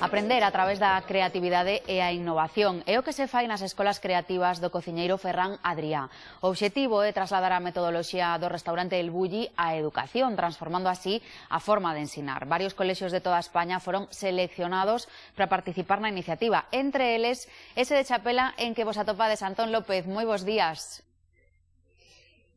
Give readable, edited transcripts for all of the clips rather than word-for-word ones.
Aprender a través da creatividade e a innovación é o que se fai nas escolas creativas do cociñeiro Ferran Adrià. O obxectivo é trasladar a metodoloxía do restaurante El Bulli á educación, transformando así a forma de ensinar. Varios colexios de toda España foron seleccionados para participar na iniciativa. Entre eles, ese de Chapela en que vos atopades. Antón López, moi bons días.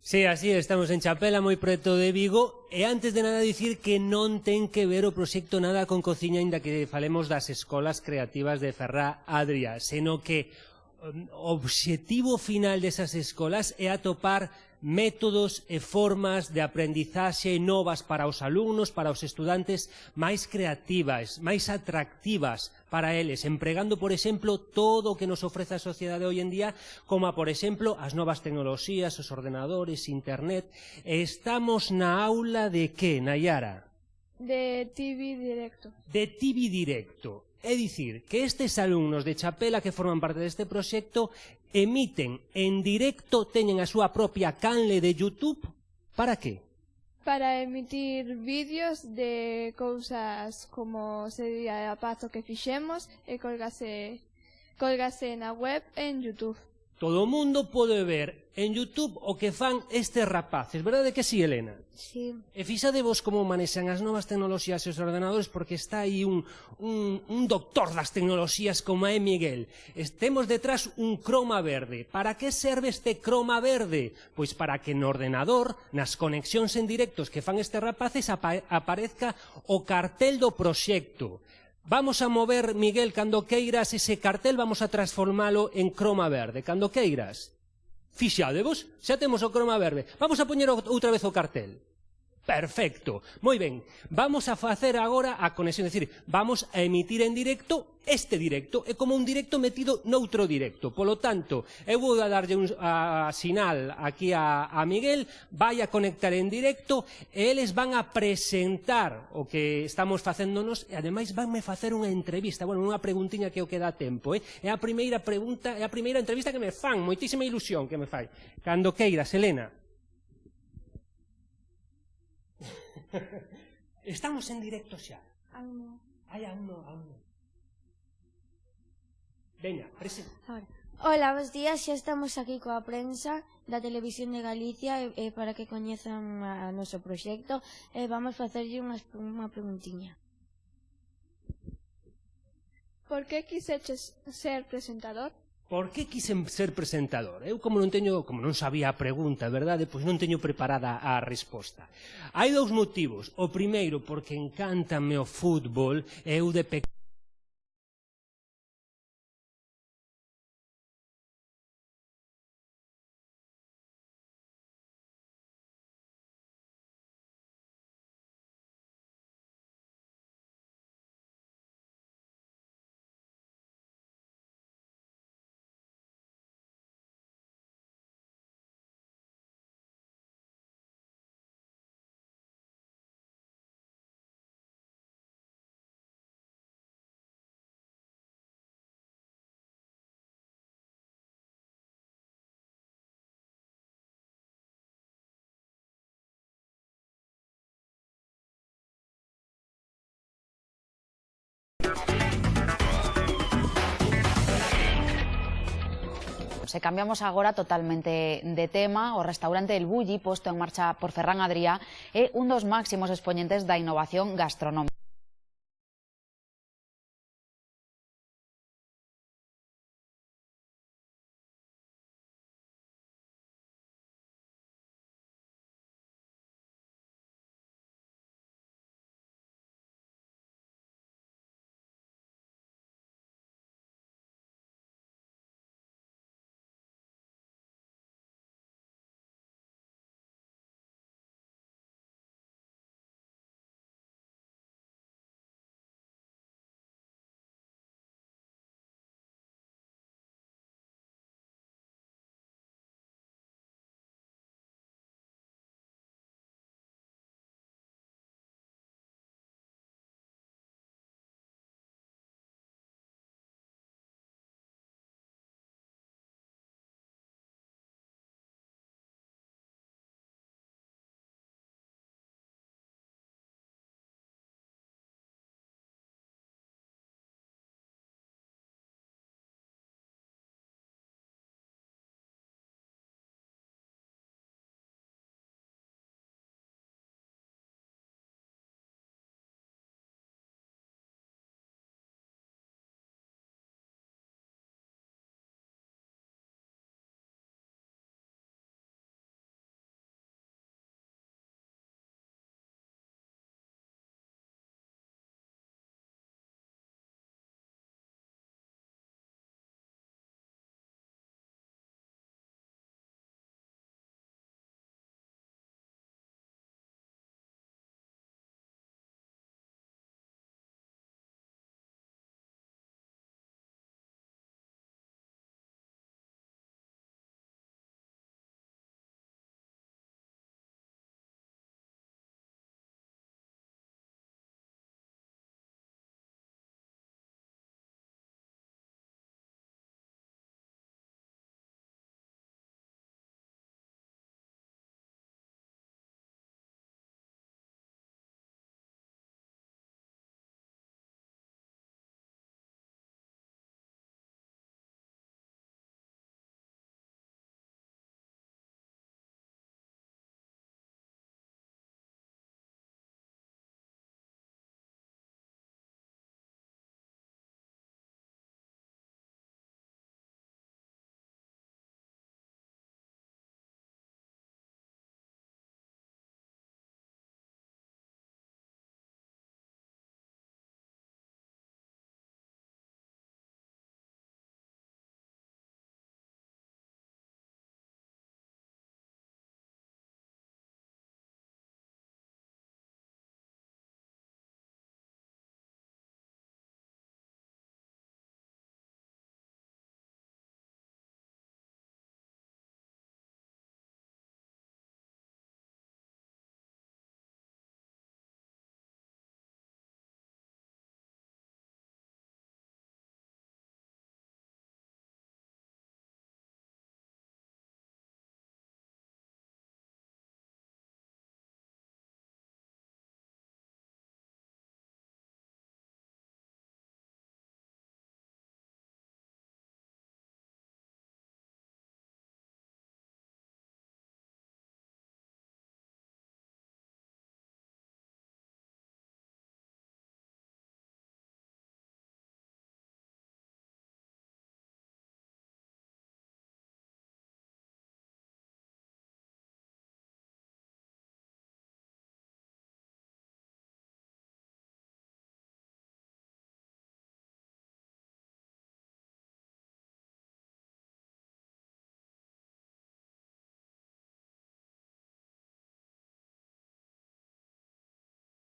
Sí, así estamos en Chapela, moi preto de Vigo, e antes de nada dicir que non ten que ver o proxecto nada con cociña, aínda que falemos das escolas creativas de Ferran Adrià, seno que o obxectivo final desas escolas é atopar métodos e formas de aprendizaxe novas para os alumnos, para os estudantes, máis creativas, máis atractivas para eles, empregando, por exemplo, todo o que nos ofrece a sociedade hoxe en día, como, por exemplo, as novas tecnoloxías, os ordenadores, internet. Estamos na aula de que, Nayara? De TV Directo. De TV Directo. É dicir, que estes alumnos de Chapela que forman parte deste proxecto emiten en directo, teñen a súa propia canle de YouTube. Para que? Para emitir vídeos de cousas como sería a paso que fixemos e colgase na web en YouTube. Todo o mundo pode ver en YouTube o que fan estes rapaces, verdade que sí, Elena? Sí. E fixadevos como manexan as novas tecnoloxías e os ordenadores, porque está aí un doctor das tecnoloxías como é Miguel. Temos detrás un croma verde. Para que serve este croma verde? Pois para que no ordenador, nas conexións en directos que fan estes rapaces, aparezca o cartel do proxecto. Vamos a mover, Miguel, cando queiras ese cartel, vamos a transformalo en croma verde. Cando queiras. Fixadevos, xa temos o croma verde. Vamos a poñer outra vez o cartel. Perfecto. Moi ben. Vamos a facer agora a conexión, é dicir, vamos a emitir en directo este directo. É como un directo metido noutro directo. Polo tanto, eu vou a darlle a sinal aquí a Miguel, vai a conectar en directo e eles van a presentar o que estamos facéndonos e ademais vanme facer unha entrevista, bueno, unha preguntiña que o que dá tempo, É a primeira pregunta, é a primeira entrevista que me fan, moitísima ilusión que me fai. Cando queiras, Elena. Estamos en directo xa. Aún non. Veña, presenta. Hola, bons días, xa estamos aquí coa prensa da Televisión de Galicia para que coñezan o noso proxecto e vamos facerlle unha preguntiña. Por que quixeches ser presentador? Por que quixen ser presentador? Eu como non sabía a pregunta, verdade? Pois non teño preparada a resposta. Hai dous motivos. O primeiro, porque encántame o fútbol, e eu de pequeno Se cambiamos agora totalmente de tema, o restaurante El Bulli, posto en marcha por Ferran Adrià, é un dos máximos expoñentes da innovación gastronómica.